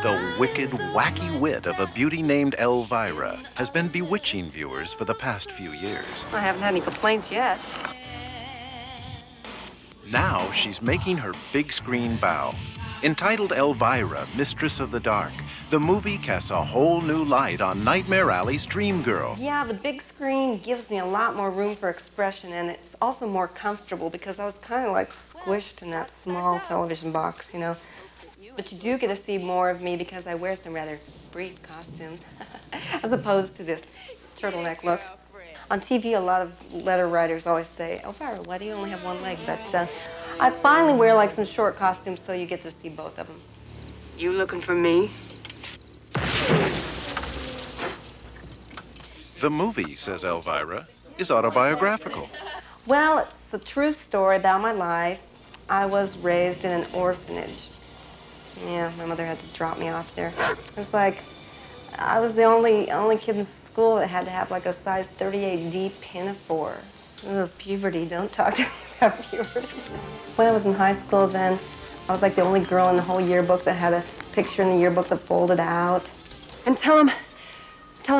The wicked, wacky wit of a beauty named Elvira has been bewitching viewers for the past few years. I haven't had any complaints yet. Now she's making her big screen bow. Entitled Elvira, Mistress of the Dark, the movie casts a whole new light on Nightmare Alley's dream girl. Yeah, the big screen gives me a lot more room for expression, and it's also more comfortable because I was kind of like squished in that small television box, you know. But you do get to see more of me because I wear some rather brief costumes, as opposed to this turtleneck look. On TV, a lot of letter writers always say, Elvira, why do you only have one leg? But I finally wear like some short costumes so you get to see both of them. You looking for me? The movie, says Elvira, is autobiographical. Well, it's a true story about my life. I was raised in an orphanage. Yeah, my mother had to drop me off there. It was like, I was the only kid in school that had to have like a size 38D pinafore. Ugh, puberty, don't talk to me about puberty. When I was in high school then, I was like the only girl in the whole yearbook that had a picture in the yearbook that folded out. And tell him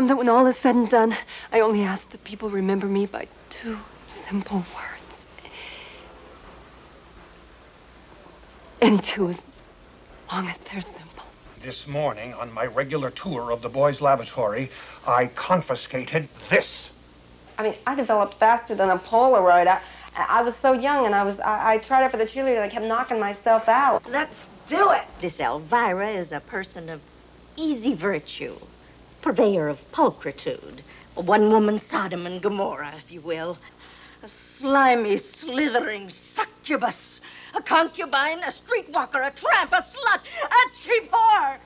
that when all is said and done, I only ask that people remember me by 2 simple words. Any 2 as long as they're simple. This morning, on my regular tour of the boys' lavatory, I confiscated this. I mean, I developed faster than a Polaroid. I was so young, and I tried out for the cheerleader, and I kept knocking myself out. Let's do it! This Elvira is a person of easy virtue, purveyor of pulchritude, a one-woman Sodom and Gomorrah, if you will. A slimy, slithering succubus, a concubine, a streetwalker, a tramp, a slut, a cheap whore!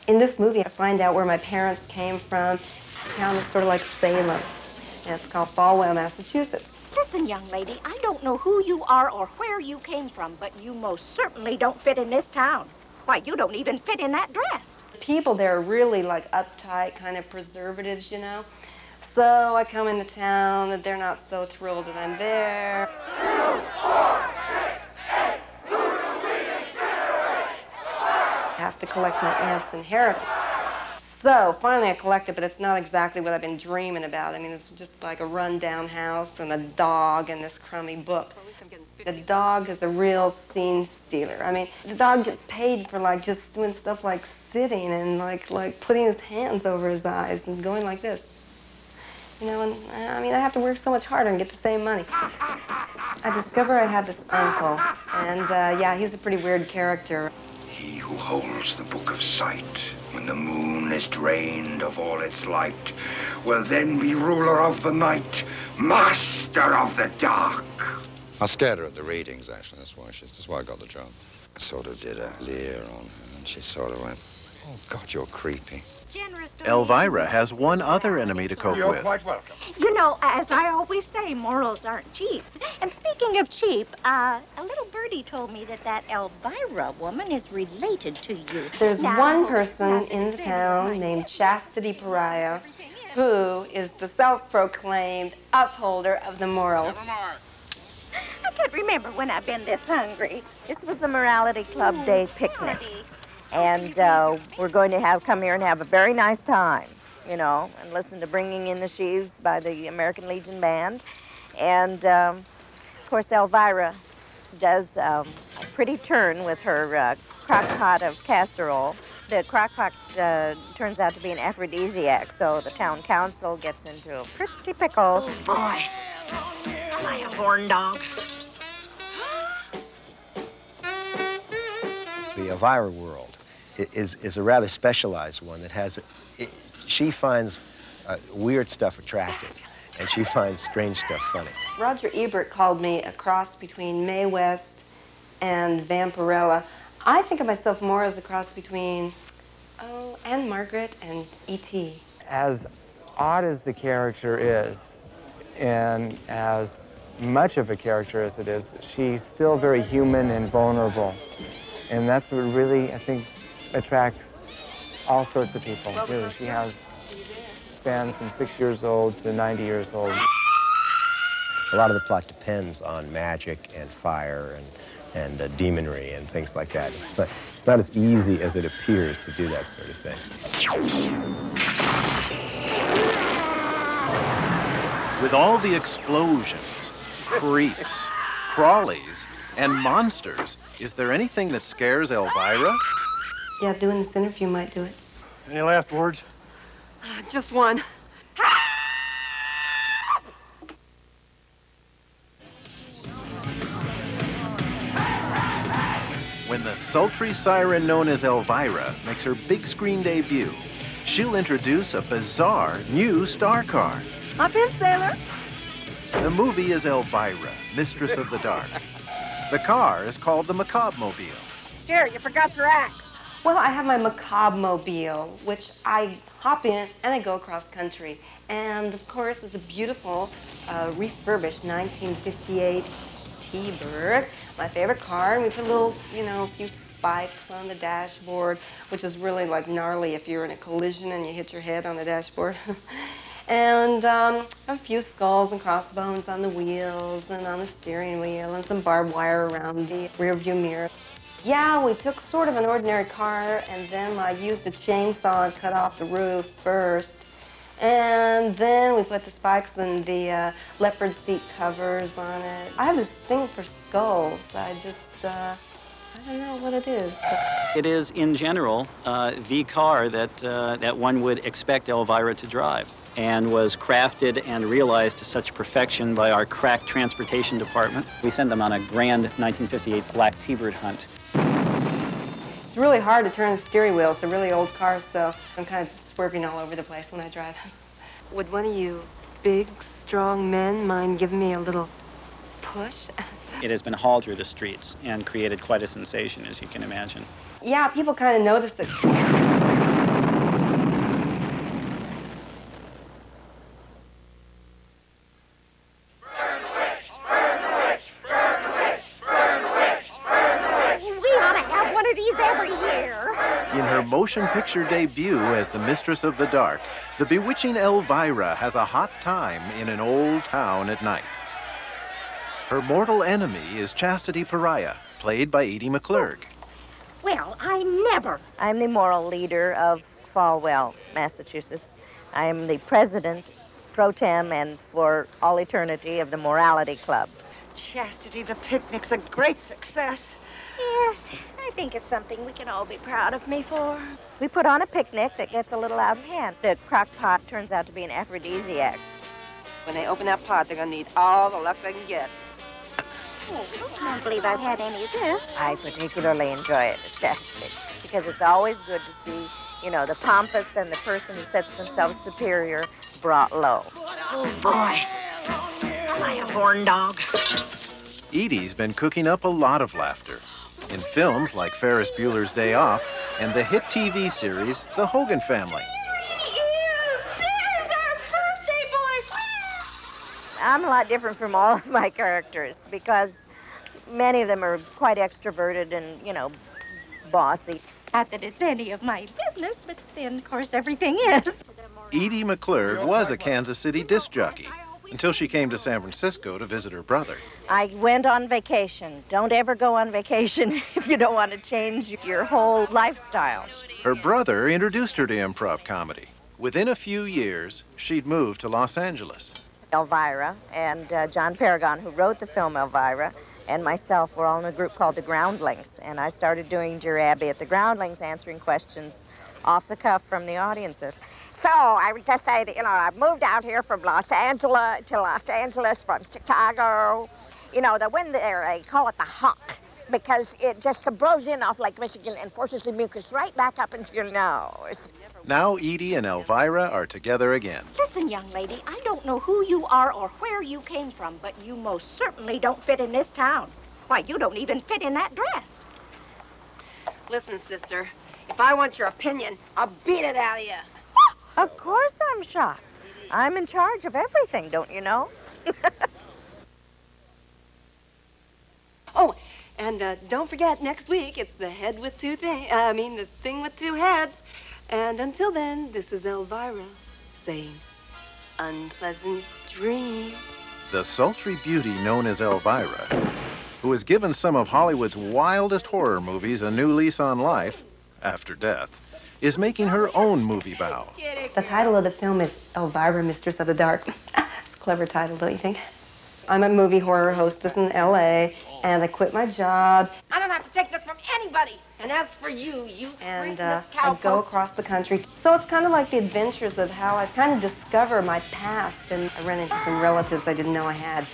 In this movie, I find out where my parents came from, a town that's sort of like Salem, and it's called Falwell, Massachusetts. Listen, young lady, I don't know who you are or where you came from, but you most certainly don't fit in this town. Why, you don't even fit in that dress. The people there are really like uptight, kind of preservatives, you know? So I come into town, and they're not so thrilled that I'm there. 2, 4, 6, 8, who do we incinerate? I have to collect my aunt's inheritance. So finally I collect it, but it's not exactly what I've been dreaming about. I mean, it's just like a rundown house and a dog and this crummy book. The dog is a real scene stealer. I mean, the dog gets paid for like just doing stuff like sitting and like putting his hands over his eyes and going like this. You know, and I mean, I have to work so much harder and get the same money. I discover I have this uncle, and yeah, he's a pretty weird character. He who holds the book of sight, when the moon is drained of all its light, will then be ruler of the night, master of the dark. I scared her at the readings, actually. That's why I got the job. I sort of did a leer on her, and she sort of went, oh, God, you're creepy. Elvira has one other enemy to cope You're with. quite welcome. You know, as I always say, morals aren't cheap. And speaking of cheap, a little birdie told me that Elvira woman is related to you. There's one person in the town named Chastity Pariah who is the self-proclaimed upholder of the morals. I can't remember when I've been this hungry. This was the Morality Club Day picnic. And we're going to come here and have a very nice time, you know, and listen to Bringing in the Sheaves by the American Legion Band. And, of course, Elvira does a pretty turn with her crock pot of casserole. The crock pot turns out to be an aphrodisiac, so the town council gets into a pretty pickle. Oh, boy. Am I a horn dog? The Elvira world is a rather specialized one that has, she finds weird stuff attractive, and she finds strange stuff funny. Roger Ebert called me a cross between Mae West and Vampirella. I think of myself more as a cross between, Anne Margaret and E.T. As odd as the character is, and as much of a character as it is, she's still very human and vulnerable. And that's what really, I think, attracts all sorts of people, really. She has fans from 6 years old to 90 years old. A lot of the plot depends on magic and fire and demonry and things like that. It's not as easy as it appears to do that sort of thing. With all the explosions, creeps, crawlies, and monsters, is there anything that scares Elvira? Yeah, doing this interview might do it. Any last words? Just one. When the sultry siren known as Elvira makes her big screen debut, she'll introduce a bizarre new star car. Hop in, sailor. The movie is Elvira, Mistress of the Dark. The car is called the Macabre-mobile. Jerry, you forgot your axe. Well, I have my Macabre-mobile, which I hop in and I go across country. And of course, it's a beautiful, refurbished 1958 T-Bird, my favorite car. And we put a little, a few spikes on the dashboard, which is really like gnarly if you're in a collision and you hit your head on the dashboard. And a few skulls and crossbones on the wheels and on the steering wheel and some barbed wire around the rear view mirror. Yeah, we took sort of an ordinary car and then I used a chainsaw and cut off the roof first. And then we put the spikes and the leopard seat covers on it. I have this thing for skulls. I don't know what it is. But... It is, in general, the car that one would expect Elvira to drive, and was crafted and realized to such perfection by our crack transportation department. We sent them on a grand 1958 black T-Bird hunt. It's really hard to turn the steering wheel. It's a really old car, so I'm kind of swerving all over the place when I drive. Would one of you big, strong men mind giving me a little push? It has been hauled through the streets and created quite a sensation, as you can imagine. Yeah, people kind of noticed it. In her motion picture debut as the Mistress of the Dark, the bewitching Elvira has a hot time in an old town at night. Her mortal enemy is Chastity Pariah, played by Edie McClurg. Well, I never. I'm the moral leader of Falwell, Massachusetts. I am the president pro tem and for all eternity of the Morality Club. Chastity, the picnic's a great success. Yes, I think it's something we can all be proud of me for. We put on a picnic that gets a little out of hand. The crock pot turns out to be an aphrodisiac. When they open that pot, they're gonna need all the luck they can get. Oh, I don't believe I've had any of this. I particularly enjoy it as chastity because it's always good to see, the pompous and the person who sets themselves superior brought low. Oh, boy. Am I a horn dog? Edie's been cooking up a lot of laughter in films like Ferris Bueller's Day Off and the hit TV series The Hogan Family. There's our birthday boy! I'm a lot different from all of my characters because many of them are quite extroverted and, bossy. Not that it's any of my business, but then, of course, everything is. Edie McClurg was a Kansas City disc jockey until she came to San Francisco to visit her brother. I went on vacation. Don't ever go on vacation if you don't want to change your whole lifestyle. Her brother introduced her to improv comedy. Within a few years, she'd moved to Los Angeles. Elvira and John Paragon, who wrote the film Elvira, and myself were all in a group called the Groundlings. And I started doing Dear Abby at the Groundlings, answering questions off the cuff from the audiences. So I would just say that, I moved out here from Los Angeles to Los Angeles from Chicago. The wind there, they call it the hawk because it just blows in off Lake Michigan and forces the mucus right back up into your nose. Now Edie and Elvira are together again. Listen, young lady, I don't know who you are or where you came from, but you most certainly don't fit in this town. Why, you don't even fit in that dress. Listen, sister, if I want your opinion, I'll beat it out of you. Of course I'm shocked. I'm in charge of everything, don't you know? Oh, and don't forget, next week, it's the head with two things, the thing with two heads. And until then, this is Elvira saying, unpleasant dreams. The sultry beauty known as Elvira who has given some of Hollywood's wildest horror movies a new lease on life after death, is making her own movie bow. The title of the film is Elvira, Mistress of the Dark. It's a clever title, don't you think? I'm a movie horror hostess in LA, and I quit my job. I don't have to take this from anybody. And as for you, And I go across the country. So it's kind of like the adventures of how I kind of discover my past, and I run into some relatives I didn't know I had.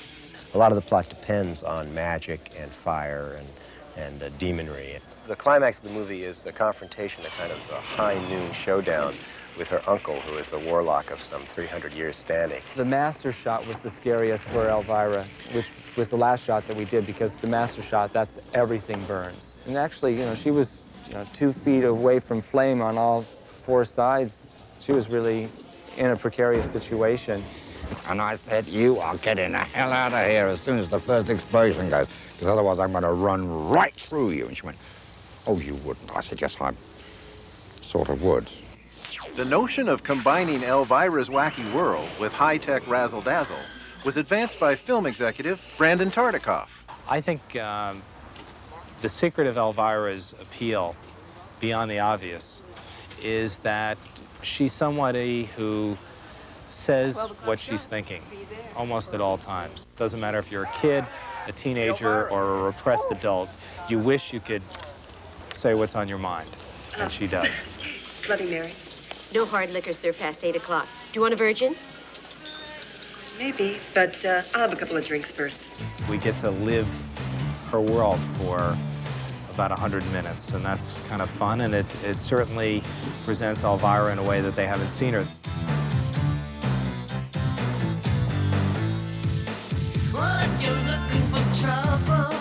A lot of the plot depends on magic and fire and demonry. The climax of the movie is a confrontation, a kind of a high noon showdown with her uncle, who is a warlock of some 300 years standing. The master shot was the scariest for Elvira, which was the last shot that we did, because the master shot, that's everything burns. And actually, you know, she was 2 feet away from flame on all 4 sides. She was really in a precarious situation. And I said, you are getting the hell out of here as soon as the first explosion goes, because otherwise I'm going to run right through you. And she went, oh, you wouldn't. I said, yes, I sort of would. The notion of combining Elvira's wacky world with high-tech razzle-dazzle was advanced by film executive Brandon Tartikoff. I think the secret of Elvira's appeal, beyond the obvious, is that she's somebody who says what she's thinking almost at all times. Doesn't matter if you're a kid, a teenager, or a repressed adult, you wish you could say what's on your mind, and she does. Bloody Mary. No hard liquor served past 8 o'clock. Do you want a virgin? Maybe, but I'll have a couple of drinks first. We get to live her world for about 100 minutes, and that's kind of fun, and it certainly presents Elvira in a way that they haven't seen her. Well, if you're looking for trouble,